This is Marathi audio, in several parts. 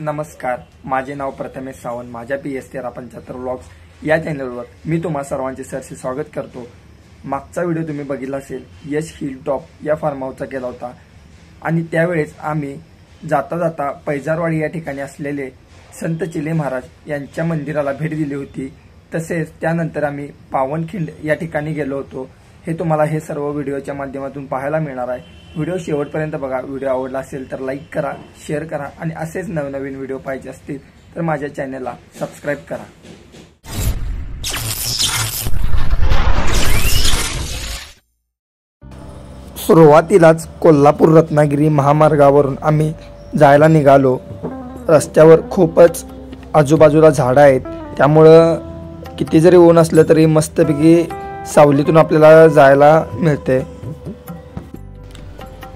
नमस्कार, माझे नाव प्रथमेश सावंत. माझ्या PS1375 व्लॉग्स या चॅनलवर मी तुम्हा सर्वांचे सरसे स्वागत करतो. मागचा व्हिडिओ तुम्ही बघितला असेल, यश हिल टॉप या फार्म हाऊसचा केला होता आणि त्यावेळेस आम्ही जाता जाता पैजारवाडी या ठिकाणी असलेले संत चिले महाराज यांच्या मंदिराला भेट दिली होती. तसेच त्यानंतर आम्ही पावनखिंड या ठिकाणी गेलो होतो. हे तुम्हाला हे सर्व व्हिडिओच्या माध्यमातून पाहायला मिळणार आहे. व्हिडिओ शेवटपर्यंत बघा. व्हिडिओ आवडला असेल तर लाईक करा, शेअर करा आणि असेच नवनवीन व्हिडिओ पाहिजे असतील तर माझ्या चॅनलला सबस्क्राईब करा. सुरुवातीलाच कोल्हापूर रत्नागिरी महामार्गावरून आम्ही जायला निघालो. रस्त्यावर खूपच आजूबाजूला झाडं आहेत, त्यामुळं किती जरी ऊन असलं तरी मस्तपैकी सावलीतून आपल्याला जायला मिळते.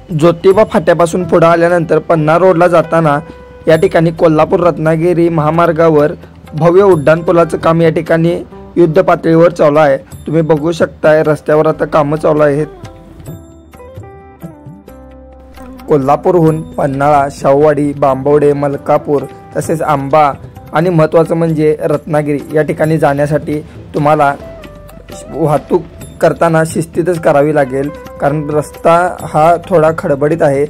ज्योतिबा फाट्यापासून पुढे आल्यानंतर पन्ना रोडला जाताना या ठिकाणी कोल्हापूर रत्नागिरी महामार्गावर भव्य उड्डाणपुलाचं काम या ठिकाणी युद्ध पातळीवर चालू आहे. तुम्ही बघू शकताय, रस्त्यावर आता कामं चालू आहेत. कोल्हापूरहून पन्हाळा, शाहूवाडी, बांबवडे, मलकापूर तसेच आंबा आणि महत्त्वाचं म्हणजे रत्नागिरी या ठिकाणी जाण्यासाठी तुम्हाला वाहतूक करताना शिस्तीतच करावी लागेल, कारण रस्ता हा थोडा खडबडीत आहे.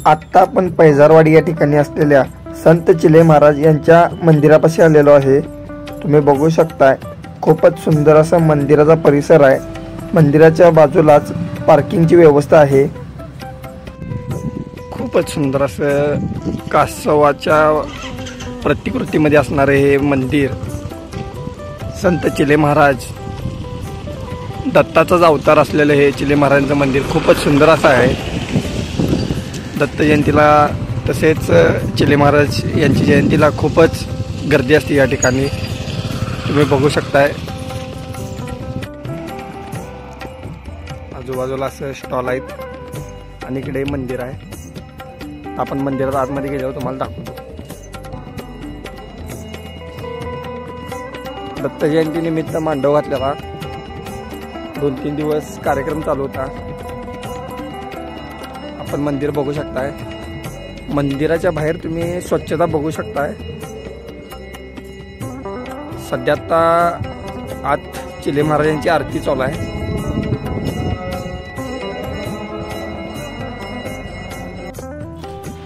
आत्ता आपण पैजारवाडी या ठिकाणी असलेल्या संत चिले महाराज यांच्या मंदिरापाशी आलेलो आहे. तुम्ही बघू शकताय, खूपच सुंदर असा मंदिराचा परिसर आहे. मंदिराच्या बाजूलाच पार्किंगची व्यवस्था आहे. खूपच सुंदर असं कासवाच्या प्रतिकृतीमध्ये असणारे हे मंदिर. संत चिले महाराज, दत्ताचाच अवतार असलेलं हे चिले महाराजांचं मंदिर खूपच सुंदर असं आहे. दत्त जयंतीला तसेच चिले महाराज यांची जयंतीला खूपच गर्दी असते या ठिकाणी. तुम्ही बघू शकताय, आजूबाजूला असं स्टॉल आहेत आणि इकडे मंदिर आहे. आपण मंदिरात आतमध्ये गेल्यावर तुम्हाला दाखवतो. दत्त जयंती निमित्त मांडव घातलेला 2-3 दिवस कार्यक्रम चालू होता. आपण मंदिर बघू शकताय. मंदिराच्या बाहेर तुम्ही स्वच्छता बघू शकताय. सध्या आता आत चिले महाराजांची आरती चालू आहे.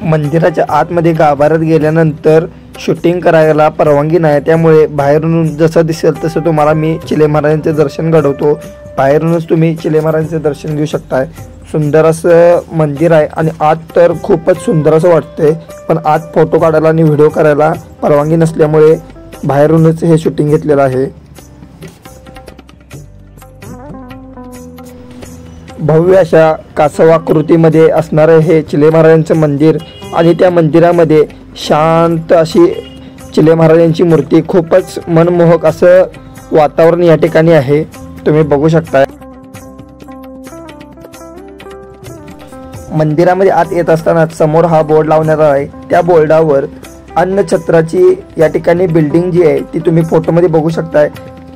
मंदिराच्या आतमध्ये गाभाऱ्यात गेल्यानंतर शूटिंग करायला परवानगी नाही, त्यामुळे बाहेरून जसं दिसेल तसं तुम्हाला मी चिले महाराजांचे दर्शन घडवतो. बाहेरूनच तुम्ही चिले महाराजांचे दर्शन घेऊ शकताय. सुंदर असं मंदिर आहे आणि आत तर खूपच सुंदर असं वाटतंय, पण आत फोटो काढायला आणि व्हिडिओ करायला परवानगी नसल्यामुळे बाहेरूनच हे शूटिंग घेतलेलं आहे. भव्य अशा कासवाकृतीमध्ये असणारं हे चिले महाराजांचं मंदिर आणि त्या मंदिरामध्ये शांत अशी चिले महाराजांची मूर्ती. खूपच मनमोहक असं वातावरण या ठिकाणी आहे. तुम्ही बघू शकताय. मंदिरामध्ये आत येत असताना समोर हा बोर्ड लावण्यात आहे. त्या बोर्डावर अन्नछत्राची या ठिकाणी बिल्डिंग जी आहे ती तुम्ही फोटोमध्ये बघू शकताय,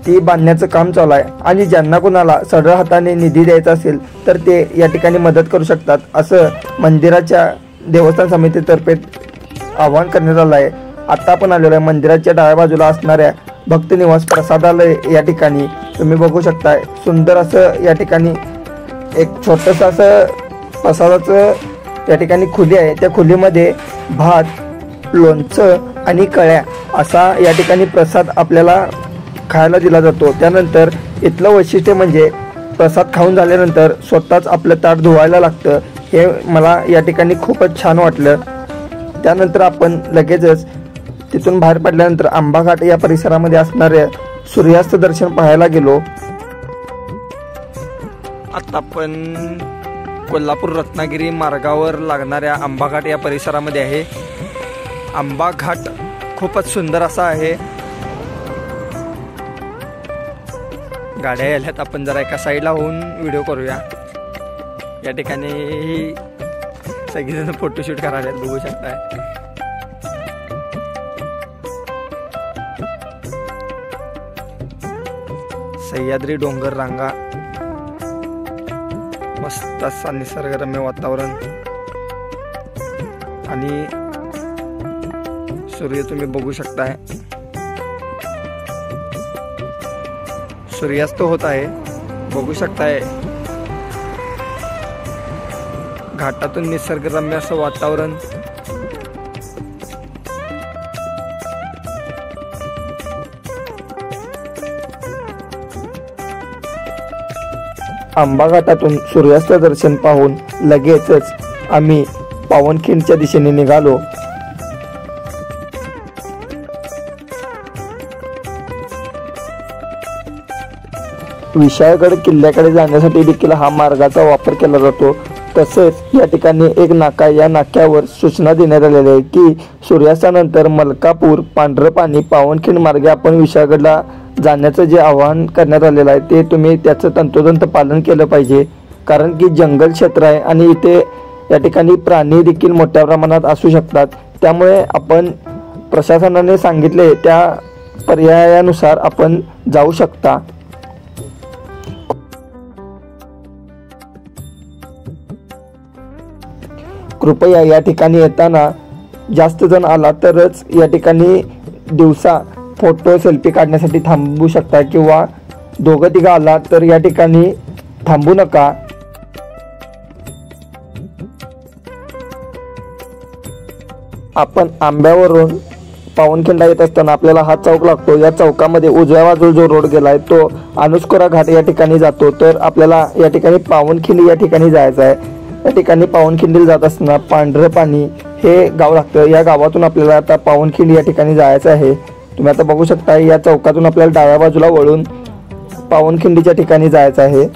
ती बांधण्याचं काम चालू आहे. आणि ज्यांना कोणाला सरळ हाताने निधी द्यायचा असेल तर ते या ठिकाणी मदत करू शकतात, असं मंदिराच्या देवस्थान समितीतर्फे आवाहन करण्यात आलं आहे. आता आपण आलेलो आहे मंदिराच्या डाव्या बाजूला असणाऱ्या भक्त निवास प्रसादालय या ठिकाणी. तुम्ही बघू शकताय, सुंदर असं या ठिकाणी एक छोटंसं असं प्रसादाचं या ठिकाणी खोली आहे. त्या खोलीमध्ये भात, लोणचं आणि कळ्या असा या ठिकाणी प्रसाद आपल्याला खायला दिला जातो. त्यानंतर इथलं वैशिष्ट्य म्हणजे प्रसाद खाऊन झाल्यानंतर स्वतःच आपलं ताट धुवायला लागतं. हे मला या ठिकाणी खूपच छान वाटलं. त्यानंतर आपण लगेचच तिथून बाहेर पडल्यानंतर आंबाघाट या परिसरामध्ये असणाऱ्या सूर्यास्त दर्शन पाहायला गेलो. आता आपण कोल्हापूर रत्नागिरी मार्गावर लागणाऱ्या आंबाघाट या परिसरामध्ये आहे. आंबाघाट खूपच सुंदर असा आहे. गाड्या आल्यात, आपण जरा एका साईडला होऊन व्हिडिओ करूया. या ठिकाणी सगळेजण फोटोशूट करायला बघू शकताय. सह्याद्री डोंगर रांगा, मस्त असा निसर्गरम्य वातावरण आणि सूर्य तुम्ही बघू शकताय, सूर्यास्त होत आहे, बघू शकताय। घाटातून निसर्गरम्य असं वातावरण। आंबा घाटातून सूर्यास्त दर्शन पाहून लगेचच आम्ही पावनखिंडच्या दिशेने निघालो। विशाळगड किल्ल्याकडे जाण्यासाठी देखील हा मार्गाचा वापर केला जातो। तसेच या ठिकाणी एक नाका, या नाक्यावर सूचना देण्यात आलेली आहे की सूर्यास्तानंतर मलकापूर, पांढरपाणी, पावनखिंड मार्गे आपण विशाळगडला जाण्याचं जे आवाहन करण्यात आलेलं आहे ते तुम्ही त्याचं तंतोतंत पालन केलं पाहिजे। कारण की जंगल क्षेत्र आहे आणि इथे या ठिकाणी प्राणी देखील मोठ्या प्रमाणात असू शकतात। त्यामुळे आपण प्रशासनाने सांगितले त्या पर्यायानुसार आपण जाऊ शकता। कृपया या ठिकाणी येताना जास्त जण आला तरच या ठिकाणी दिवसा फोटो सेल्फी काढण्यासाठी थांबू शकता, किंवा दोघं तिघं आला तर या ठिकाणी थांबू नका। आपण आंब्यावरून पावनखिंडला येत असताना आपल्याला हा चौक लागतो। या चौकामध्ये उजव्या बाजूला जो रोड गेलाय तो अनुस्कुरा घाट या ठिकाणी जातो। तर आपल्याला या ठिकाणी पावनखिंड या ठिकाणी जायचं आहे। या ठिकाणी पावनखिंडीला जात असताना पांढरपाणी हे गाव लागतं। या गावातून आपल्याला आता पावनखिंड या ठिकाणी जायचं आहे। तुम्ही आता बघू शकता या चौकातून आपल्याला डाव्या बाजूला वळून पावनखिंडीच्या ठिकाणी जायचं आहे।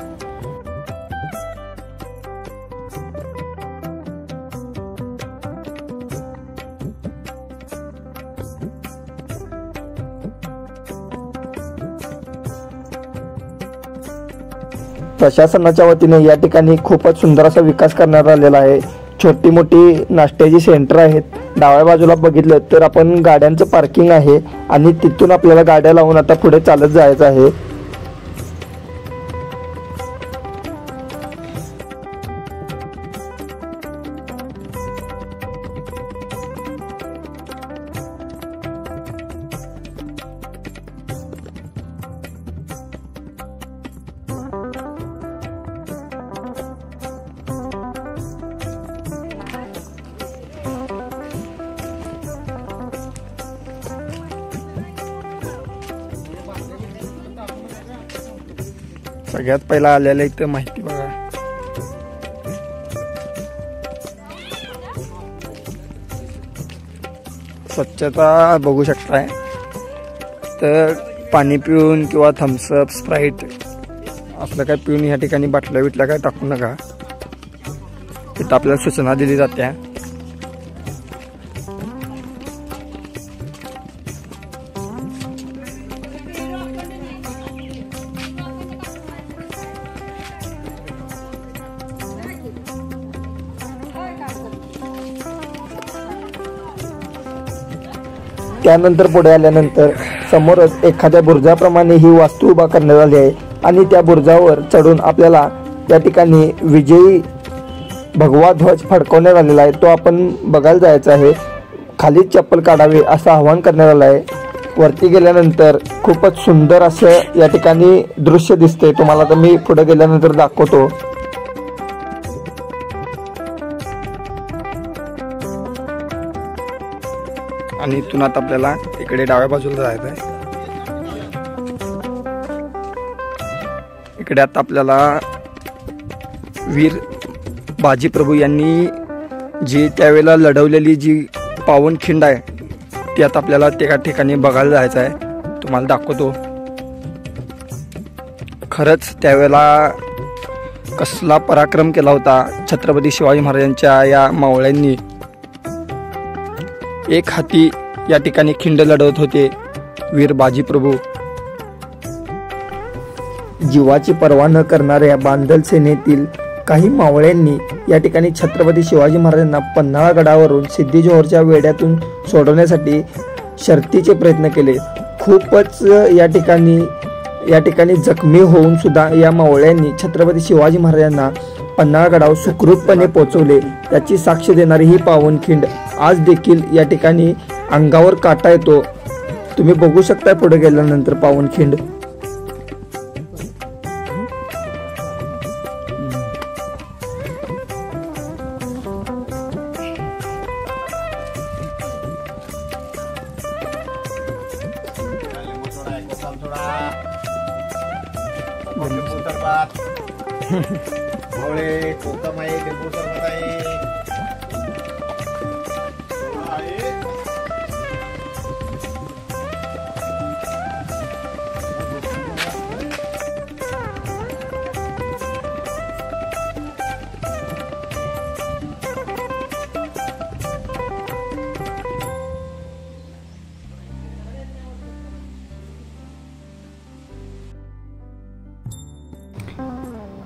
प्रशासनाच्या वतीने या ठिकाणी खूपच सुंदर असा विकास करण्यात आलेला आहे। छोटी मोठी नाश्त्याची सेंटर आहेत। डाव्या बाजूला बघितलं तर आपण गाड्यांचं पार्किंग आहे आणि तिथून आपल्याला गाड्या लावून आता पुढे चालत जायचं आहे। सगळ्यात पहिला आलेलं इथं माहिती बघा। स्वच्छता बघू शकताय। तर पाणी पिऊन किंवा थम्सअप, स्प्राईट असलं काय पिऊन या ठिकाणी बाटल्या बिटल्या काय टाकू नका। इथं आपल्याला सूचना दिली जाते। त्यानंतर पुढे आल्यानंतर समोरच एखाद्या बुर्जाप्रमाणे ही वास्तू उभा करण्यात आली आहे आणि त्या बुर्जावर चढून आपल्याला या ठिकाणी विजयी भगवा ध्वज फडकवण्यात आलेला आहे। तो आपण बघायला जायचा आहे। खाली चप्पल काढावे असं आवाहन करण्यात आलं आहे। वरती गेल्यानंतर खूपच सुंदर असं या ठिकाणी दृश्य दिसते। तुम्हाला तर मी पुढे गेल्यानंतर दाखवतो। आणि इथून आता आपल्याला इकडे डाव्या बाजूला जायचं आहे। इकडे आता आपल्याला वीर बाजीप्रभू यांनी जी त्यावेळेला लढवलेली जी पावनखिंड आहे ती आता आपल्याला त्या ठिकाणी बघायला जायचं आहे। तुम्हाला दाखवतो। खरंच त्यावेळेला कसला पराक्रम केला होता छत्रपती शिवाजी महाराजांच्या या मावळ्यांनी। एक हाती या ठिकाणी खिंड लढवत होते वीर बाजीप्रभू। जीवाची पर्वा न करणाऱ्या बांधल सेनेतील काही मावळ्यांनी या ठिकाणी छत्रपती शिवाजी महाराजांना पन्हाळगडावरून सिद्धी जोहरच्या वेढ्यातून सोडवण्यासाठी शर्तीचे प्रयत्न केले। खूपच या ठिकाणी जखमी होऊन सुद्धा या मावळ्यांनी छत्रपती शिवाजी महाराजांना पन्हाळगडावर सुखरूपपणे पोहोचवले। याची साक्ष देणारी ही पावनखिंड आज देखील या ठिकाणी अंगावर काटा येतो। तुम्ही बघू शकता पुढे गेल्यानंतर पावनखिंड।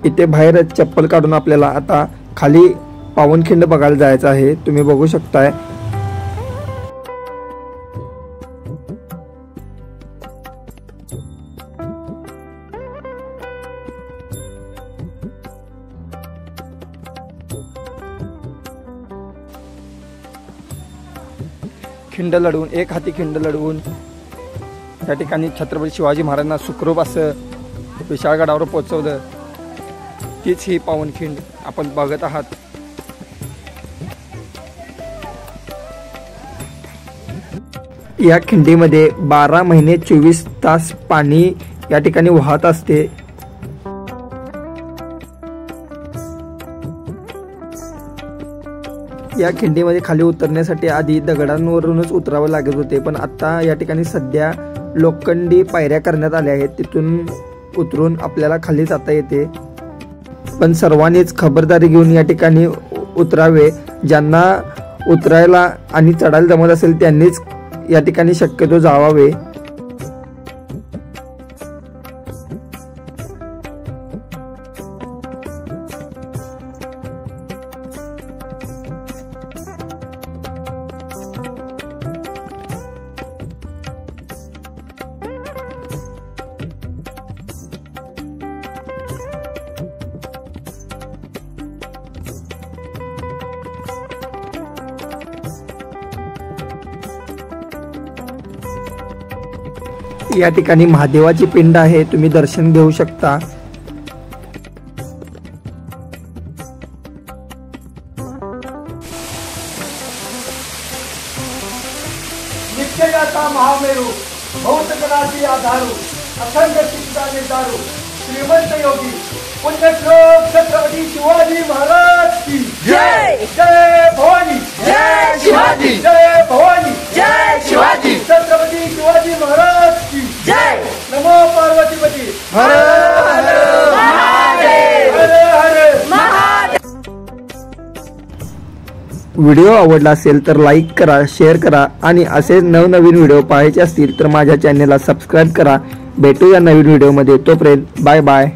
इथे बाहेर चप्पल काढून आपल्याला आता खाली पावनखिंड बघायला जायचं आहे। तुम्ही बघू शकताय खिंड लढवून, एक हाती खिंड लढवून त्या ठिकाणी छत्रपती शिवाजी महाराजांना सुखरूप असं विशाळगडावर पोहोचवलं। तीच ही पावनखिंड आपण बघत आहात। या खिंडीमध्ये 12 महिने 24 तास पाणी या ठिकाणी वाहत असते। या खिंडीमध्ये खाली उतरण्यासाठी आधी दगडांवरूनच उतरावं लागत होते, पण आता या ठिकाणी सध्या लोखंडी पायऱ्या करण्यात आल्या आहेत। तिथून उतरून आपल्याला खाली जाता येते, पण सर्वांनीच खबरदारी घेऊन या ठिकाणी उतरावे। ज्यांना उतरायला आणि चढायला जमत असेल त्यांनीच या ठिकाणी शक्यतो जावावे। या ठिकाणी महादेवाची पिंड आहे, तुम्ही दर्शन घेऊ शकता। नित्यगाता महामेरू भौतगणाची आधारू अखंड चिंता निर्धारू श्रीमंत योगी पुण्यश्लोक छत्रपती शिवाजी महाराज की जय। जय भवानी, जय शिवाजी, जय भवानी, जय शिवाजी, छत्रपती शिवाजी महाराज की जय। नमो पार्वतीपती हर हर महादेव, हर हर महादेव। व्हिडिओ आवडला असेल तर लाईक करा, शेअर करा आणि असेच नवनवीन व्हिडिओ पाहायचे असतील तर माझ्या चॅनलला सबस्क्राईब करा। भेटूया नवीन व्हिडिओमध्ये, तोपर्यंत बाय बाय।